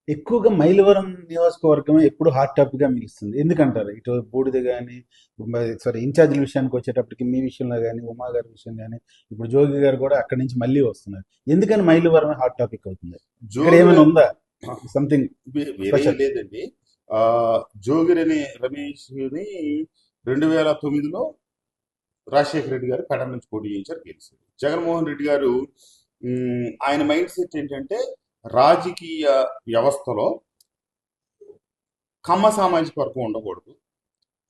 ఎక్కువగా మైలవరం నియోజకవర్గం ఎప్పుడు హాట్ టాపిక్ గా మిలుస్తుంది. ఎందుకంటారు? ఇటు బూడిద కానీ, సారీ ఇన్ఛార్జీల విషయానికి వచ్చేటప్పటికి మీ విషయంలో కానీ, ఉమా గారి విషయం కానీ, ఇప్పుడు జోగి గారు కూడా అక్కడి నుంచి మళ్ళీ వస్తున్నారు. ఎందుకని మైలవరం హాట్ టాపిక్ అవుతుంది? ఇక్కడ జోగి ఏమైనా ఉందా సంథింగ్ వేరే స్పెషల్? లేదండి. ఆ జోగిరని రమేష్ని 2009లో రాజశేఖర రెడ్డి గారు పెడ నుంచి పోటీ చేయించారు, గెలిచారు. జగన్మోహన్ రెడ్డి గారు ఆయన మైండ్ సెట్ ఏంటంటే రాజకీయ వ్యవస్థలో కమ్మ సామాజిక వర్గం ఉండకూడదు,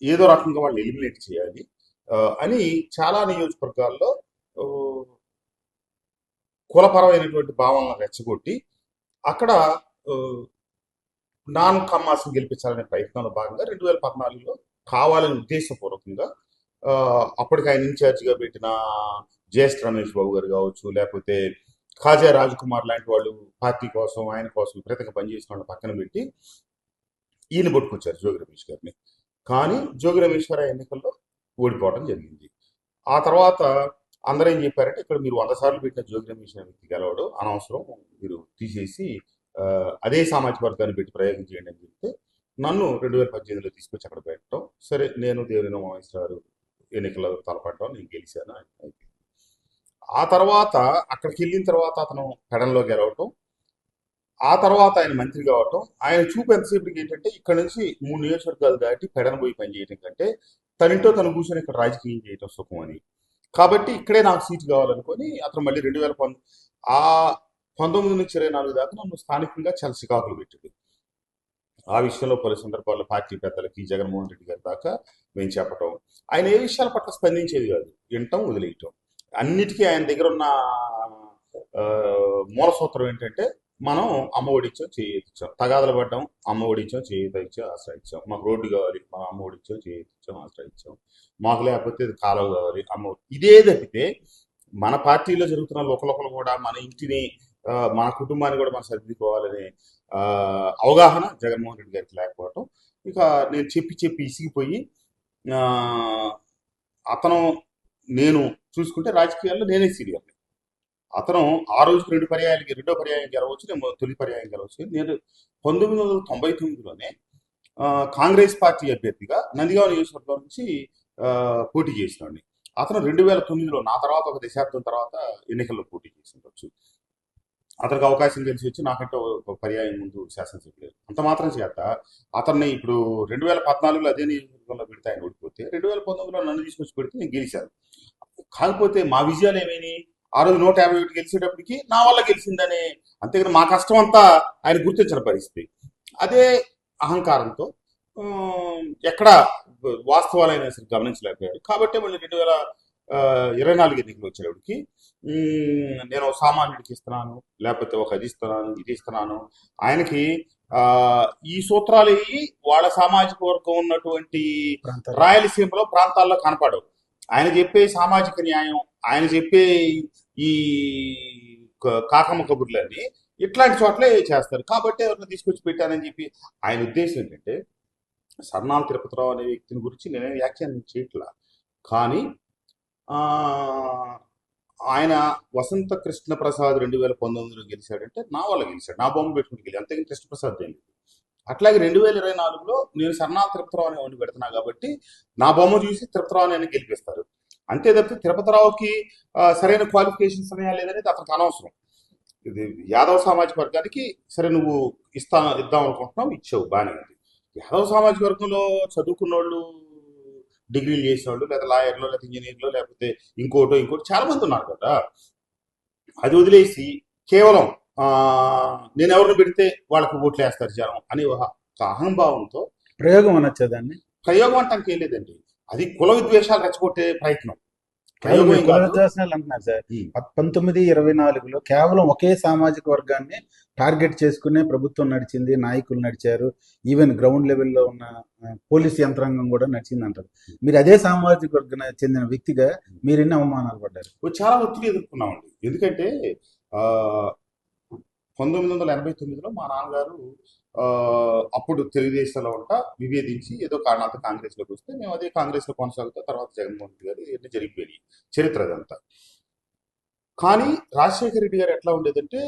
ఏదో రకంగా వాళ్ళు ఎలిమినేట్ చేయాలి అని చాలా నియోజకవర్గాల్లో ఆ, కులపరమైనటువంటి భావనలను రెచ్చగొట్టి అక్కడ ఆ, నాన్ కమ్మాస్ని గెలిపించాలనే ప్రయత్నంలో భాగంగా 2014లో కావాలని ఉద్దేశపూర్వకంగా ఆ, అప్పటికి ఆయన ఇన్ఛార్జిగా పెట్టిన జేఎస్ రమేష్ బాబు గారు కావచ్చు, లేకపోతే ఖాజా రాజకుమార్ లాంటి వాళ్ళు పార్టీ కోసం ఆయన కోసం విపరీతంగా పనిచేసిన వాళ్ళని పక్కన పెట్టి ఈయన పట్టుకొచ్చారు జోగి రమేష్ గారిని. కానీ జోగి రమేష్ గారు ఆ ఎన్నికల్లో ఓడిపోవడం జరిగింది. ఆ తర్వాత అందరూ ఏం చెప్పారంటే ఇక్కడ మీరు 100 సార్లు పెట్టిన జోగి రమేష్ అనే వ్యక్తి గెలవడు, అనవసరం, మీరు తీసేసి ఆ, అదే సామాజిక వర్గాన్ని పెట్టి ప్రయోగం చేయండి అని చెప్తే నన్ను 2018లో తీసుకొచ్చి అక్కడ పెట్టడం. సరే, నేను దేవినేని ఉమామహేశ్వర గారు ఎన్నికల్లో తలపడడం, నేను గెలిచాను. ఆ తర్వాత అక్కడికి వెళ్ళిన తర్వాత అతను పెడంలో గెలవటం, ఆ తర్వాత ఆయన మంత్రి కావటం. ఆయన చూపు ఎంతసేపటికి ఏంటంటే ఇక్కడ నుంచి 3 నియోజకవర్గాలు దాటి పెడన పోయి పనిచేయడం కంటే తనింటో తను కూర్చొని ఇక్కడ రాజకీయం చేయటం సుఖం అని, కాబట్టి ఇక్కడే నాకు సీటు కావాలనుకొని అతను మళ్ళీ 2019 ఆ 19 నుంచి 24 దాకా నన్ను స్థానికంగా చాలా చికాకులు పెట్టాడు. ఆ విషయంలో పలు సందర్భాల్లో పార్టీ పెద్దలకి జగన్మోహన్ రెడ్డి గారి దాకా మేము చెప్పటం, ఆయన ఏ విషయాల పట్ల స్పందించేది కాదు, వినటం వదిలేయటం. అన్నిటికీ ఆయన దగ్గర ఉన్న ఆ, మూల సూత్రం ఏంటంటే మనం అమ్మ ఒడిచ్చాం చేయించాం, తగాదలు పడ్డాం, అమ్మ ఒడిచ్చాం చేయిత ఇచ్చాం ఆశ్రయించాం, మాకు రోడ్డు కావాలి మనం అమ్మ ఒడిచ్చాం చేయిత ఇచ్చాం ఆశ్రయించాం, మాకు లేకపోతే కాలువ కావాలి అమ్మ ఇదే తప్పితే మన పార్టీలో జరుగుతున్న లోకలోకలు కూడా మన ఇంటిని మన కుటుంబాన్ని కూడా మనం సర్దిద్దుకోవాలనే ఆ, అవగాహన జగన్మోహన్ రెడ్డి గారికి లేకపోవటం. ఇక నేను చెప్పి చెప్పి ఇసిగిపోయి ఆ, అతను నేను చూసుకుంటే రాజకీయాల్లో నేనే సీనియర్. అతను ఆ రోజుకి 2 పర్యాయాలకి రెండో పర్యాయం గెలవచ్చు, నేను తొలి పర్యాయం గెలవచ్చు. నేను 1999లోనే కాంగ్రెస్ పార్టీ అభ్యర్థిగా నందిగామ నియోజకవర్గం నుంచి ఆ, పోటీ చేసినాడిని. అతను 2009లో నా తర్వాత ఒక దశాబ్దం తర్వాత ఎన్నికల్లో పోటీ చేసి ఉండొచ్చు. అతనికి అవకాశం తెలిసి వచ్చి నాకంటే ఒక పర్యాయం ముందు శాసనసభ్యులు. అంత మాత్రం చేత అతన్ని ఇప్పుడు 2014లో అదే నియోజకవర్గంలో పెడితే ఆయన ఓడిపోతే 2019లో నన్ను తీసుకొచ్చి పెడితే నేను గెలిచాను. కాకపోతే మా విజయాలు ఏమైనాయి, ఆ రోజు 151 గెలిచేటప్పటికి నా వల్ల గెలిచిందనే, అంతేగాని మా కష్టం అంతా ఆయన గుర్తించిన పరిస్థితి. అదే అహంకారంతో ఎక్కడ వాస్తవాలైనా సరే గమనించలేకపోయారు. కాబట్టి మళ్ళీ 2024 ఎన్నికలు వచ్చేటప్పటికి నేను సామాన్యుడికి ఇస్తున్నాను, లేకపోతే ఒక అది ఇస్తున్నాను, ఇది ఇస్తున్నాను. ఆయనకి ఆ ఈ సూత్రాలు వాళ్ళ సామాజిక వర్గం ఉన్నటువంటి ప్రాంతాలు రాయలసీమలో ప్రాంతాల్లో కనపడవు. ఆయన చెప్పే సామాజిక న్యాయం, ఆయన చెప్పే ఈ కాకమ్మ కబుర్లన్నీ ఇట్లాంటి చోట్లే చేస్తారు. కాబట్టి ఎవరిని తీసుకొచ్చి పెట్టానని చెప్పి ఆయన ఉద్దేశం ఏంటంటే సర్నాల తిరుపతిరావు అనే వ్యక్తిని గురించి నేనే వ్యాఖ్యానం చేయట్లా. కానీ ఆ, ఆయన వసంత కృష్ణ ప్రసాద్ 2019లో గెలిచాడంటే నా వల్ల గెలిచాడు, నా బొమ్మ పెట్టుకుని గెలి, అంతేగాని కృష్ణప్రసాద్ తెలియదు. అట్లాగే 2024లో నేను సర్నాల తిరుపతిరావు అనే వాడిని పెడుతున్నా కాబట్టి నా బొమ్మ చూసి తిరుపతిరావు అని గెలిపిస్తారు. అంతే తప్పితే తిరుపతిరావుకి సరైన క్వాలిఫికేషన్స్ ఉన్నాయా లేదనేది అతనికి అనవసరం. ఇది యాదవ సామాజిక వర్గానికి సరే నువ్వు ఇద్దాం అనుకుంటున్నావు, ఇచ్చావు, బాగానే ఉంది. యాదవ సామాజిక వర్గంలో చదువుకున్న వాళ్ళు, డిగ్రీలు చేసిన వాళ్ళు, లేదా లాయర్లు, లేదా ఇంజనీర్లు, లేకపోతే ఇంకోటి చాలా మంది ఉన్నారు కదా. అది వదిలేసి కేవలం ఆ, నేను ఎవరిని పెడితే వాళ్ళకి ఓట్లు వేస్తారు జనం అని ఒక అహంభావంతో ప్రయోగం అనొచ్చా దాన్ని? ప్రయోగం అంటానికి ఏం లేదండి, అది కుల విద్వేషాలు రెచ్చగొట్టే ప్రయత్నం. కేవలం ప్రయోగం మీరు ఏం కుల కాదు. విద్వేషాలు అంటున్నారు సార్. ఉమ్. 1924లో కేవలం ఒకే సామాజిక వర్గాన్ని టార్గెట్ చేసుకునే ప్రభుత్వం నడిచింది, నాయకులు నడిచారు, ఈవెన్ గ్రౌండ్ లెవెల్లో ఉన్న పోలీస్ యంత్రాంగం కూడా నడిచింది అంటారు. మీరు అదే సామాజిక వర్గానికి చెందిన వ్యక్తిగా మీరు ఎన్ని అవమానాలు పడ్డారు? చాలా ఒత్తిడి ఎదుర్కొన్నామండి. ఎందుకంటే ఆ 1989లో మా నాన్నగారు ఆ, అప్పుడు తెలుగుదేశంలో ఉంటా విభేదించి ఏదో కారణాలతో కాంగ్రెస్లోకి వస్తే మేము అదే కాంగ్రెస్లో కొనసాగుతా, తర్వాత జగన్మోహన్ రెడ్డి గారు ఇవన్నీ జరిగిపోయి చరిత్ర అదంతా. కానీ రాజశేఖర రెడ్డి గారు ఎట్లా ఉండేదంటే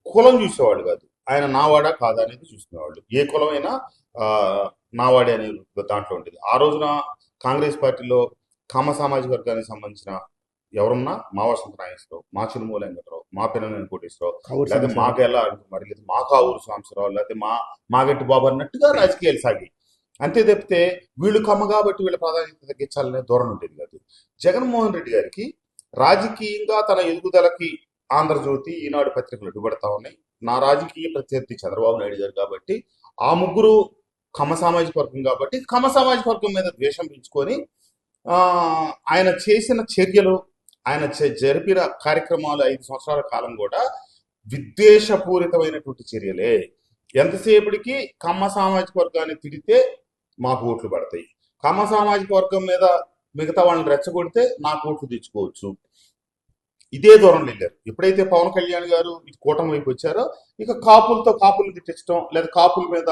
కులం చూసేవాళ్ళు కాదు, ఆయన నావాడా కాదా అనేది చూసుకునేవాళ్ళు. ఏ కులమైనా ఆ, నావాడే అనే దాంట్లో ఉండేది. ఆ రోజున కాంగ్రెస్ పార్టీలో కామ సామాజిక వర్గానికి సంబంధించిన ఎవరున్నా మా వసంత నాగేశ్వరరావు, మా చిరుమూల వెంకటరావు, మా పిన్నెల కోటేశ్వరరావు, కౌరు లేకపోతే సంవత్సరాలు. మాకెళ్ళ మరి లేదా మా కావూరు సాంబశివరావు, లేకపోతే మాగంటి బాబు అన్నట్టుగా రాజకీయాలు సాగి. అంతే తప్పితే వీళ్ళు కమ్మ కాబట్టి వీళ్ళ ప్రాధాన్యత తగ్గించాలనే ధోరణి ఉండేది కాదు. జగన్మోహన్ రెడ్డి గారికి రాజకీయంగా తన ఎదుగుదలకి ఆంధ్రజ్యోతి, ఈనాడు పత్రికలు అడ్డుపడతా ఉన్నాయి. నా రాజకీయ ప్రత్యర్థి చంద్రబాబు నాయుడు గారు కాబట్టి, ఆ ముగ్గురు కమ్మ సామాజిక వర్గం కాబట్టి, కమ్మ సామాజిక వర్గం మీద ద్వేషం పెంచుకొని ఆ, ఆయన చేసిన చర్యలు, ఆయన జరిపిన కార్యక్రమాలు 5 సంవత్సరాల కాలం కూడా విద్వేషపూరితమైనటువంటి చర్యలే. ఎంతసేపటికి కమ్మ సామాజిక వర్గాన్ని తిడితే మాకు ఓట్లు పడతాయి, కమ్మ సామాజిక వర్గం మీద మిగతా వాళ్ళని రెచ్చగొడితే నాకు ఓట్లు తెచ్చుకోవచ్చు, ఇదే దూరం వెళ్ళారు. ఎప్పుడైతే పవన్ కళ్యాణ్ గారు ఈ కూటమి వైపు వచ్చారో, ఇక కాపులు తిట్టించడం, లేదా కాపుల మీద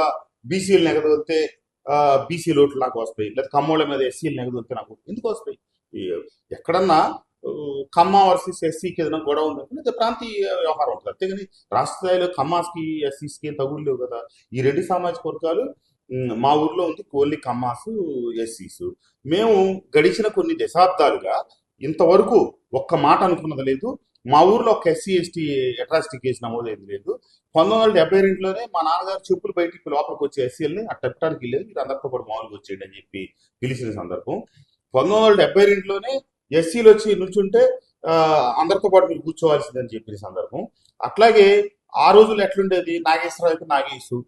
బీసీలు నెగదొలితే బీసీ ఓట్లు నాకు వస్తాయి, లేదా కమ్మోళ్ళ మీద ఎస్సీలు నెగదొలితే నాకు ఎందుకు వస్తాయి. ఎక్కడన్నా కమ్మ వర్సెస్ ఎస్సీకి ఏదైనా గొడవ ఉందనుకుంటే అది ప్రాంతీయ వ్యవహారం ఉంటుంది. అంతేగాని రాష్ట్ర స్థాయిలో కమ్మాస్కి ఎస్సీస్కి ఏం తగులు లేవు కదా. ఈ రెండు సామాజిక వర్గాలు మా ఊర్లో ఉంది ఓన్లీ కమ్మాస్, ఎస్సీస్. మేము గడిచిన కొన్ని దశాబ్దాలుగా ఇంతవరకు ఒక్క మాట అనుకున్నది లేదు. మా ఊర్లో ఒక ఎస్సీ ఎస్టీ అట్రాసిటీ కేసు నమోదైంది లేదు. 1972లోనే మా నాన్నగారు చెప్పులు బయటికి లోపలికి వచ్చే ఎస్సీలని అట్ట పెట్టడానికి లేదు, మీరు అందరితో పాటు మామూలుగా వచ్చేయండి అని చెప్పి పిలిచిన సందర్భం. 1972లోనే ఎస్సీలు వచ్చి నుంచుంటే అందరితో పాటు మీరు కూర్చోవాల్సిందని చెప్పిన సందర్భం. అట్లాగే ఆ రోజులు ఎట్లుండేది, నాగేశ్వరరావు అయితే నాగేశు,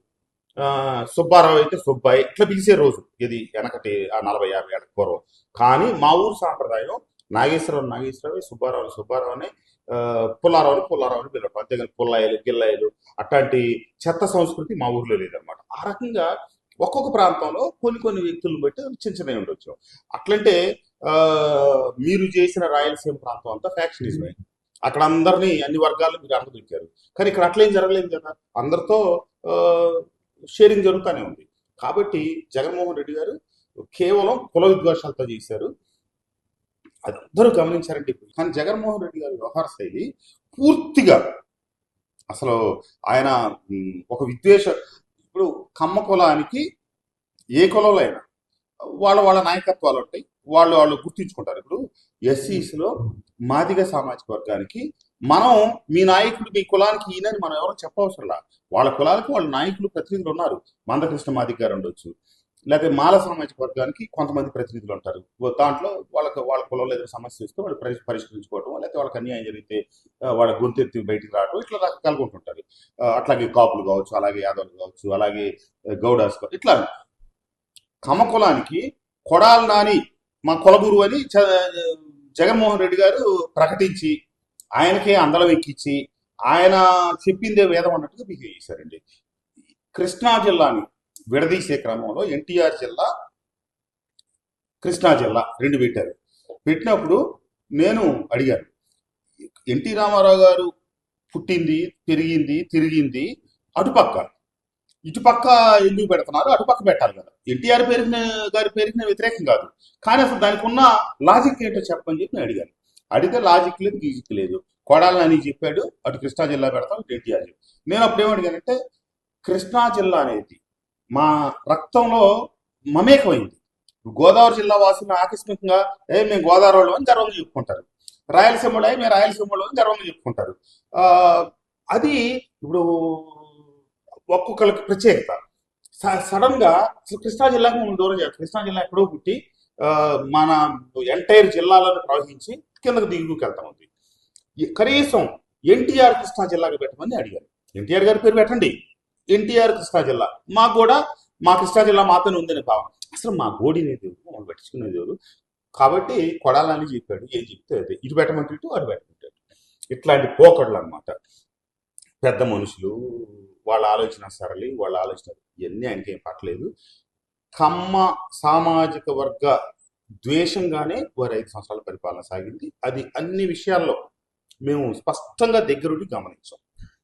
సుబ్బారావు అయితే సుబ్బాయి, ఇట్లా పిలిచే రోజు ఇది వెనకటి 40-50 ఏళ్ళ పూర్వం. కానీ మా ఊరు సాంప్రదాయం నాగేశ్వరరావు, సుబ్బారావుని, పుల్లారావుని పిలవటం, అంతేగాని పుల్లాయిలు గిల్లాయిలు అట్లాంటి చెత్త సంస్కృతి మా ఊర్లో లేదనమాట. ఆ రకంగా ఒక్కొక్క ప్రాంతంలో కొన్ని వ్యక్తులను బట్టి చిన్నవి ఉండొచ్చు. అట్లంటే మీరు చేసిన రాయలసీమ ప్రాంతం అంతా ఫ్యాక్షనిజమే. అక్కడ అందరినీ అన్ని వర్గాలు మీరు అందదొచ్చారు. కానీ ఇక్కడ అట్లేం జరగలేదు కదా, అందరితో షేరింగ్ జరుగుతూనే ఉంది. కాబట్టి జగన్మోహన్ రెడ్డి గారు కేవలం కుల విద్వేషాలతో చేశారు, అది అందరూ గమనించారండి. కానీ జగన్మోహన్ రెడ్డి గారి వ్యవహార శైలి పూర్తిగా అసలు ఆయన ఒక విద్వేష, ఇప్పుడు కమ్మ కులానికి ఏ కులంలో అయినా వాళ్ళ నాయకత్వాలు ఉంటాయి, వాళ్ళు గుర్తించుకుంటారు. ఇప్పుడు ఎస్సీస్లో మాదిగ సామాజిక వర్గానికి మనం మీ నాయకుడు మీ కులానికి ఈయనని మనం ఎవరో చెప్పవసరంలా. వాళ్ళ కులాలకు వాళ్ళ నాయకులు ప్రతినిధులు ఉన్నారు. మందకృష్ణ మాదిగ గారు ఉండొచ్చు, లేకపోతే మాల సామాజిక వర్గానికి కొంతమంది ప్రతినిధులు ఉంటారు. దాంట్లో వాళ్ళ కులంలో ఏదైనా సమస్య వస్తే వాళ్ళు పరిష్కరించుకోవడం, లేకపోతే వాళ్ళకి అన్యాయం జరిగితే వాళ్ళ గొంతెత్తి బయటికి రావడం, ఇట్లా రకరకాలుగా ఉంటుంటారు. అట్లాగే కాపులు కావచ్చు, అలాగే యాదవులు కావచ్చు, అలాగే గౌడాస్ కావచ్చు. ఇట్లా కమ్మ కులానికి కొడాలి నాని మా కులగురు అని జగన్మోహన్ రెడ్డి గారు ప్రకటించి ఆయనకే అందలం ఎక్కించి ఆయన చెప్పిందే వేదం అన్నట్టుగా బిహేవ్ చేశారండి. కృష్ణా జిల్లాని విడదీసే క్రమంలో ఎన్టీఆర్ జిల్లా, కృష్ణా జిల్లా రెండు పెట్టారు. పెట్టినప్పుడు నేను అడిగాను, ఎన్టీ రామారావు గారు పుట్టింది, పెరిగింది, తిరిగింది అటుపక్క, ఇటుపక్క ఎందుకు పెడుతున్నారు, అటుపక్క పెట్టాలి కదా. ఎన్టీఆర్ గారి పేరుకి నేను వ్యతిరేకం కాదు, కానీ అసలు దానికి ఉన్న లాజిక్ ఏంటో చెప్పని చెప్పి నేను అడిగాను. అడిగితే లాజిక్ లేదు, గీజిక్ లేదు. కొడాలని చెప్పాడు, అటు కృష్ణా జిల్లా పెడతాం, ఇటు ఎన్టీఆర్. నేను అప్పుడు ఏమడిగానంటే, కృష్ణా జిల్లా అనేది మా రక్తంలో మమేకమైంది. గోదావరి జిల్లా వాసులు ఆకస్మికంగా మేము గోదావరి వాళ్ళు అని గర్వంగా చెప్పుకుంటారు, రాయలసీమలో మేము రాయలసీమలో అని గర్వంగా చెప్పుకుంటారు. అది ఇప్పుడు ఒక్కొక్కరికి ప్రత్యేకత. సడన్ గా కృష్ణా జిల్లాకు మనం దూరం చేయాలి. కృష్ణా జిల్లా ఎక్కడో పుట్టి మన ఎంటైర్ జిల్లాలను ప్రవహించి కిందకు దిగుకు వెళ్తా ఉంది. కనీసం ఎన్టీఆర్ కృష్ణా జిల్లాకి పెట్టమని అడిగారు. ఎన్టీఆర్ గారి పేరు పెట్టండి, ఎన్టీఆర్ కృష్ణా జిల్లా, మాకు కూడా మా కృష్ణా జిల్లా మాత్రమే ఉందని భావం. అసలు మా గోడినేది మనం పెట్టించుకునేది ఎవరు. కాబట్టి కొడాలని చెప్పాడు, ఏం చెప్తే అదే, ఇటు పెట్టమంటే ఇటు, అటు పెట్టమంటాడు. ఇట్లాంటి పోకడలు అనమాట. పెద్ద మనుషులు, వాళ్ళ ఆలోచన సరళి, వాళ్ళ ఆలోచన ఇవన్నీ ఆయనకి ఏం పట్టలేదు. కమ్మ సామాజిక వర్గ ద్వేషంగానే వారు 5 సంవత్సరాల పరిపాలన సాగింది. అది అన్ని విషయాల్లో మేము స్పష్టంగా దగ్గరుండి గమనించాం.